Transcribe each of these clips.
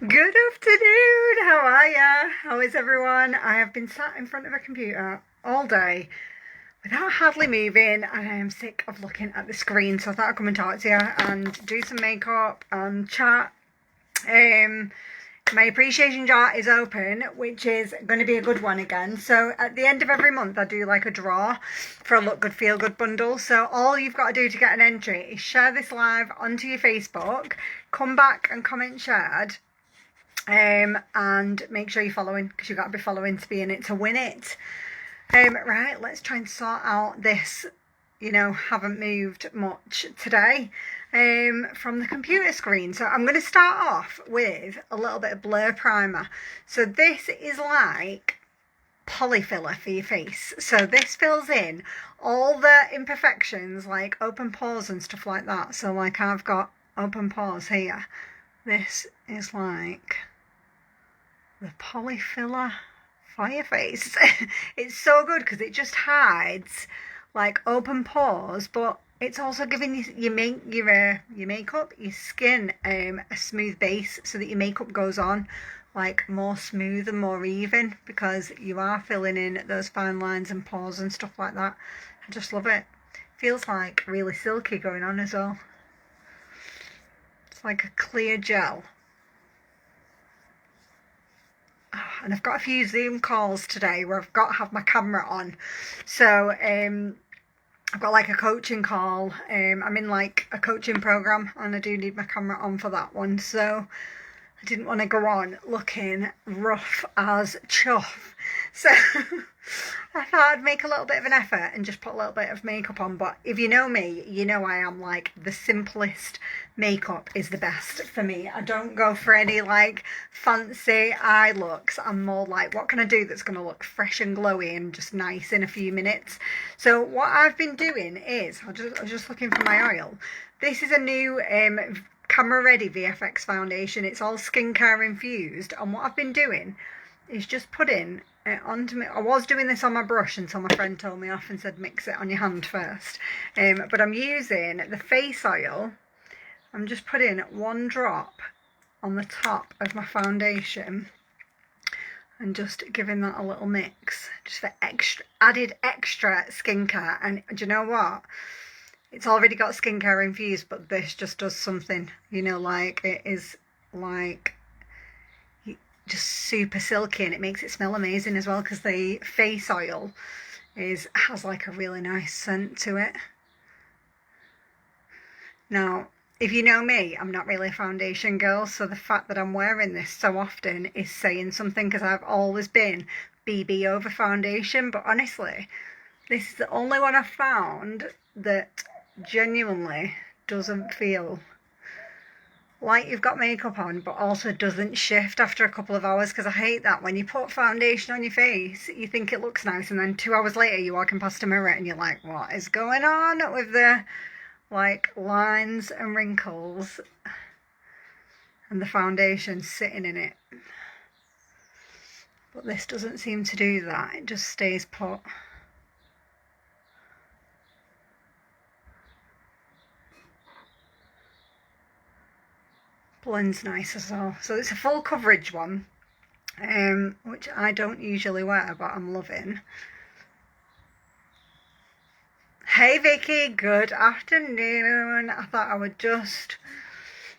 Good afternoon, how are ya? How is everyone? I have been sat in front of a computer all day without hardly moving and I am sick of looking at the screen, so I thought I'd come and talk to you and do some makeup and chat. My appreciation jar is open, which is going to be a good one again. So at the end of every month I do like a draw for a Look Good Feel Good bundle. So all you've got to do to get an entry is share this live onto your Facebook, come back and comment shared, and make sure you're following, because you've got to be following to be in it to win it. Right, let's try and sort out this, haven't moved much today from the computer screen. So I'm going to start off with a little bit of blur primer. So this is like polyfiller for your face. So this fills in all the imperfections, like open pores and stuff like that. So like I've got open pores here. This is like the polyfiller for your face. It's so good because it just hides like open pores, but it's also giving your makeup, your skin a smooth base so that your makeup goes on like more smooth and more even, because you are filling in those fine lines and pores and stuff like that. I just love it. Feels like really silky going on as well. It's like a clear gel. And I've got a few Zoom calls today where I've got to have my camera on. So I've got like a coaching call. I'm in like a coaching program and I do need my camera on for that one. So I didn't want to go on looking rough as chuff. So I thought I'd make a little bit of an effort and just put a little bit of makeup on. But if you know me, you know I am like the simplest makeup is the best for me. I don't go for any like fancy eye looks. I'm more like, what can I do that's going to look fresh and glowy and just nice in a few minutes? So what I've been doing is, I was just looking for my oil. This is a new Camera Ready VFX foundation. It's all skincare infused, and what I've been doing is just putting it onto me. I was doing this on my brush until my friend told me off and said mix it on your hand first, but I'm using the face oil. I'm just putting one drop on the top of my foundation and just giving that a little mix, just for added extra skincare. And do you know what? It's already got skincare infused, but this just does something, like it is like just super silky, and it makes it smell amazing as well, because the face oil has like a really nice scent to it. Now, if you know me, I'm not really a foundation girl, so the fact that I'm wearing this so often is saying something, because I've always been BB over foundation. But honestly, this is the only one I've found that genuinely doesn't feel like you've got makeup on, but also doesn't shift after a couple of hours, because I hate that when you put foundation on your face, you think it looks nice, and then 2 hours later you're walking past a mirror and you're like, what is going on with the like lines and wrinkles and the foundation sitting in it? But this doesn't seem to do that. It just stays put. Blends nice as well. So it's a full coverage one, which I don't usually wear, but I'm loving. Hey Vicky, good afternoon. I thought I would just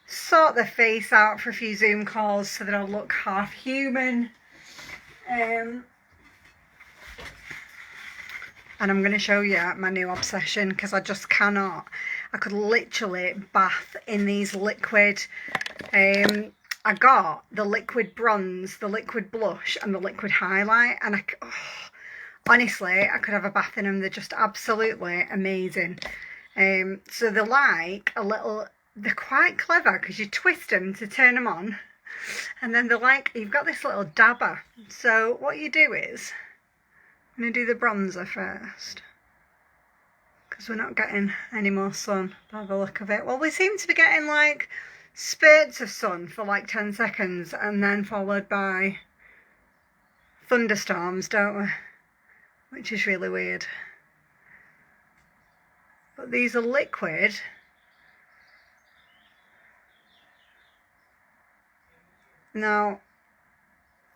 sort the face out for a few Zoom calls so that I'll look half human. And I'm going to show you my new obsession, because I just cannot. I could literally bath in these liquid. I got the liquid bronze, the liquid blush, and the liquid highlight, and honestly, I could have a bath in them. They're just absolutely amazing. So they're like they're quite clever, because you twist them to turn them on, and then they're like, you've got this little dabber. So what you do is, I'm going to do the bronzer first, because we're not getting any more sun by the look of it. Well, we seem to be getting like spurts of sun for like 10 seconds and then followed by thunderstorms, don't we? Which is really weird. But these are liquid Now,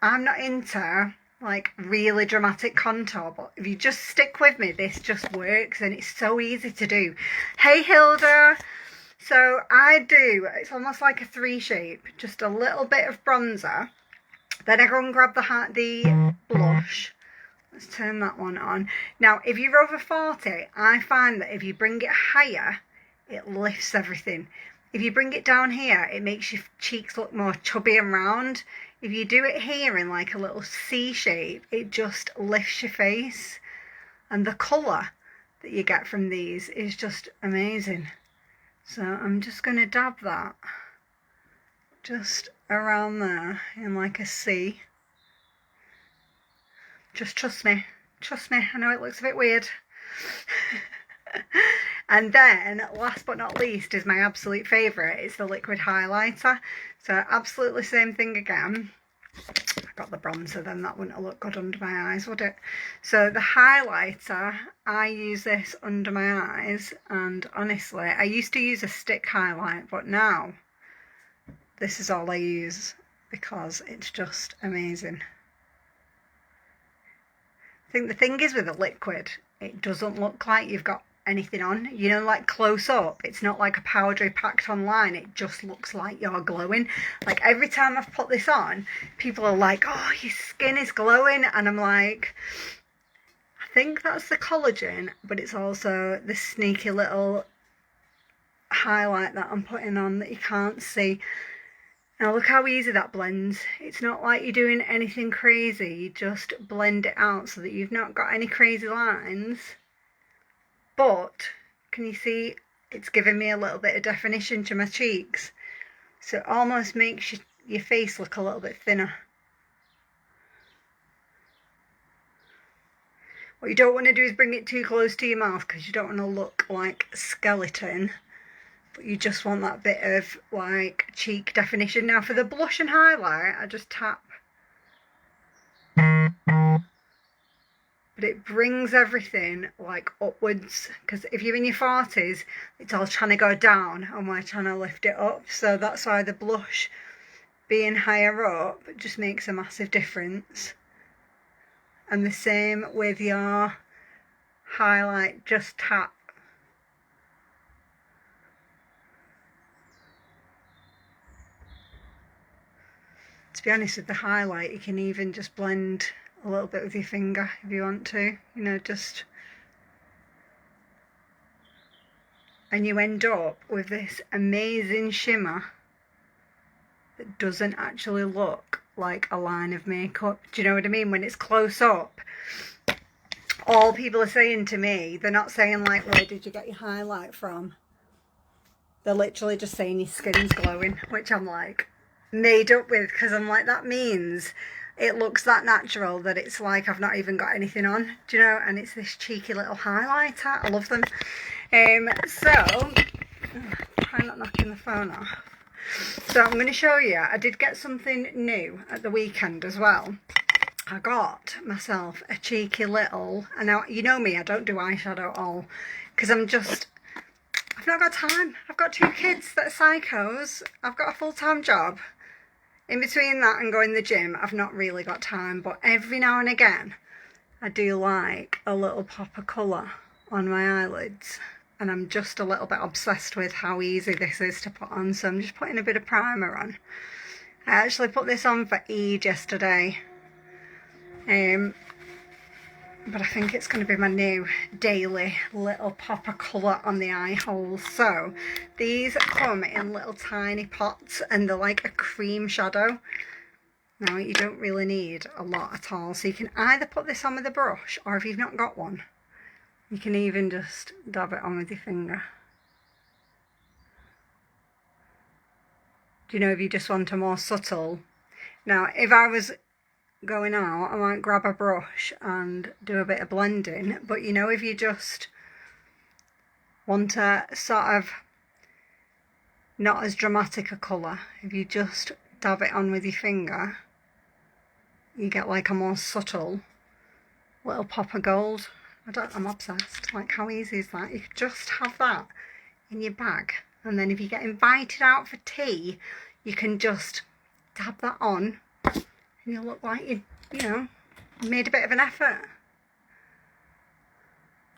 I'm not into like really dramatic contour, but if you just stick with me, this just works and it's so easy to do. Hey Hilda! So it's almost like a 3 shape, just a little bit of bronzer. Then I go and grab the blush. Let's turn that one on. Now, if you're over 40, I find that if you bring it higher, it lifts everything. If you bring it down here, it makes your cheeks look more chubby and round. If you do it here in like a little C shape, it just lifts your face. And the colour that you get from these is just amazing. So I'm just going to dab that just around there in like a C. Just trust me, I know it looks a bit weird. And then, last but not least, is my absolute favourite. It's the liquid highlighter. So absolutely same thing again. I got the bronzer then, that wouldn't look good under my eyes, would it? So the highlighter, I use this under my eyes, and honestly, I used to use a stick highlight, but now this is all I use because it's just amazing. I think the thing is with a liquid, it doesn't look like you've got anything on. You know, like close up, it's not like a powdery packed on line. It just looks like you're glowing. Like every time I've put this on, people are like, oh, your skin is glowing. And I'm like, I think that's the collagen, but it's also the sneaky little highlight that I'm putting on that you can't see. Now look how easy that blends. It's not like you're doing anything crazy. You just blend it out so that you've not got any crazy lines. But can you see it's giving me a little bit of definition to my cheeks? So it almost makes your face look a little bit thinner. What you don't want to do is bring it too close to your mouth because you don't want to look like a skeleton. But you just want that bit of like cheek definition. Now for the blush and highlight, I just tap. But it brings everything like upwards, because if you're in your 40s, it's all trying to go down and we're trying to lift it up. So that's why the blush being higher up just makes a massive difference. And the same with your highlight, just tap. To be honest, with the highlight, you can even just blend a little bit with your finger if you want to, you know, just, and you end up with this amazing shimmer that doesn't actually look like a line of makeup. Do you know what I mean? When it's close up, all people are saying to me, they're not saying like, where did you get your highlight from? They're literally just saying your skin's glowing, which I'm like made up with, because I'm like, that means it looks that natural that it's like I've not even got anything on, do you know? And it's this cheeky little highlighter. I love them. Try not knocking the phone off. So I'm going to show you, I did get something new at the weekend as well. I got myself a cheeky little, and now you know me, I don't do eyeshadow at all, because I've not got time. I've got 2 kids that are psychos. I've got a full-time job. In between that and going to the gym, I've not really got time, but every now and again, I do like a little pop of colour on my eyelids, and I'm just a little bit obsessed with how easy this is to put on, so I'm just putting a bit of primer on. I actually put this on for Eid yesterday, but I think it's going to be my new daily little pop of colour on the eye holes. So these come in little tiny pots and they're like a cream shadow. Now you don't really need a lot at all, so you can either put this on with a brush, or if you've not got one, you can even just dab it on with your finger. Do you know, if you just want a more subtle. Now if I was going out, I might grab a brush and do a bit of blending, but you know, if you just want a sort of not as dramatic a colour, if you just dab it on with your finger, you get like a more subtle little pop of gold. I'm obsessed. Like, how easy is that? You could just have that in your bag, and then if you get invited out for tea, you can just dab that on and you look like you know, made a bit of an effort.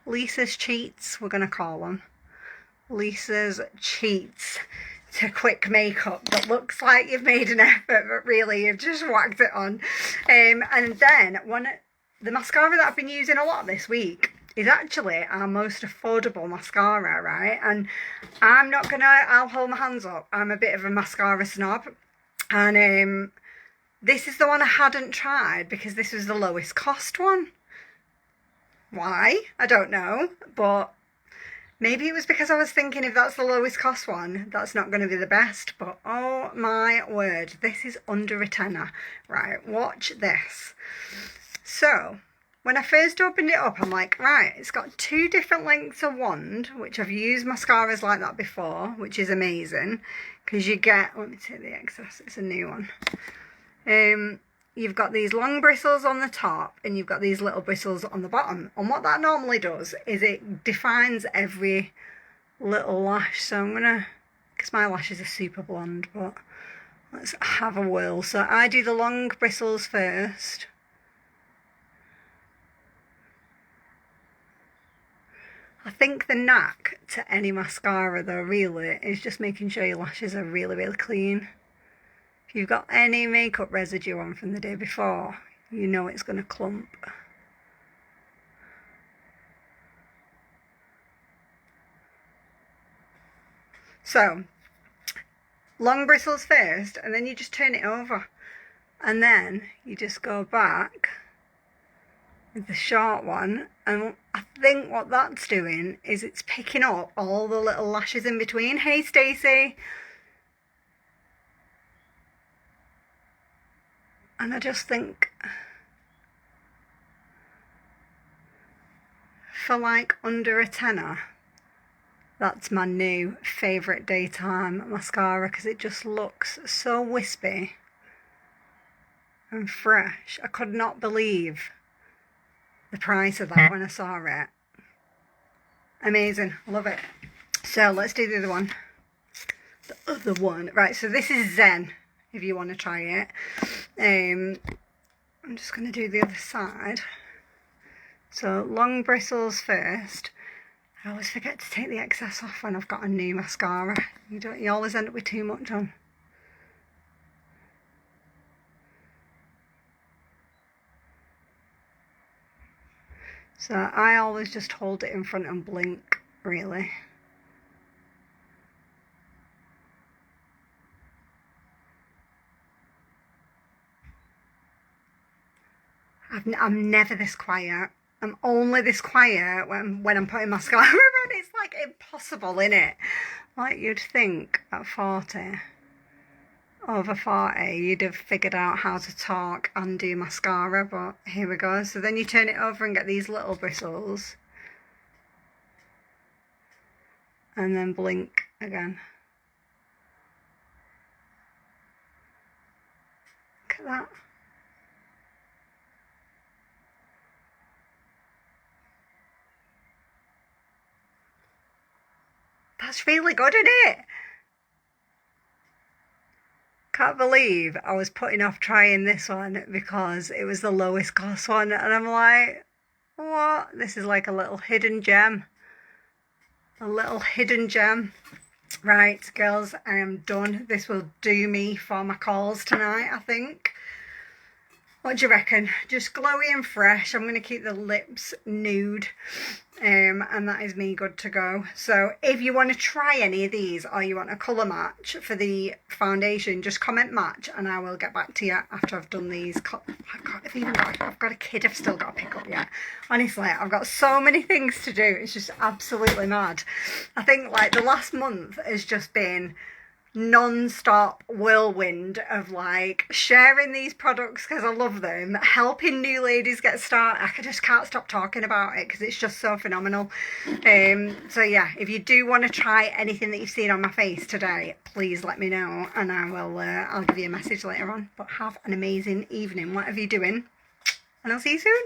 Lisa's cheats, we're going to call them. Lisa's cheats to quick makeup that looks like you've made an effort, but really you've just whacked it on. And then the mascara that I've been using a lot this week is actually our most affordable mascara, right? And I'll hold my hands up, I'm a bit of a mascara snob. And this is the one I hadn't tried because this was the lowest cost one. Why? I don't know, but maybe it was because I was thinking if that's the lowest cost one, that's not going to be the best. But oh my word, this is under a tenner. Right, watch this. So, when I first opened it up, I'm like, right, it's got 2 different lengths of wand, which I've used mascaras like that before, which is amazing. Because you get, let me take the excess, it's a new one. You've got these long bristles on the top and you've got these little bristles on the bottom. And what that normally does is it defines every little lash. So I'm going to, because my lashes are super blonde, but let's have a whirl. So I do the long bristles first. I think the knack to any mascara though really is just making sure your lashes are really, really clean. If you've got any makeup residue on from the day before, you know it's going to clump. So, long bristles first, and then you just turn it over. And then you just go back with the short one. And I think what that's doing is it's picking up all the little lashes in between. Hey, Stacey. And I just think for like under a tenner, that's my new favourite daytime mascara because it just looks so wispy and fresh. I could not believe the price of that when I saw it. Amazing, love it. So let's do the other one. The other one. Right, so this is Zen, if you want to try it. I'm just going to do the other side. So long bristles first. I always forget to take the excess off when I've got a new mascara. You always end up with too much on. So I always just hold it in front and blink, really. I'm never this quiet. I'm only this quiet when I'm putting mascara on. It's like impossible, innit? Like you'd think at 40, over 40, you'd have figured out how to talk and do mascara, but here we go. So then you turn it over and get these little bristles. And then blink again. Look at that. That's really good, isn't it? Can't believe I was putting off trying this one because it was the lowest cost one. And I'm like, what? This is like a little hidden gem. A little hidden gem. Right, girls, I am done. This will do me for my calls tonight, I think. What do you reckon? Just glowy and fresh. I'm going to keep the lips nude. And that is me good to go. So if you want to try any of these or you want a colour match for the foundation, just comment match and I will get back to you after I've done these. I've got a kid I've still got to pick up yet. Honestly, I've got so many things to do. It's just absolutely mad. I think like the last month has just been non-stop whirlwind of like sharing these products because I love them, helping new ladies get started. I just can't stop talking about it because it's just so phenomenal. So yeah, if you do want to try anything that you've seen on my face today, please let me know and I will I'll give you a message later on. But have an amazing evening, whatever you're doing, and I'll see you soon.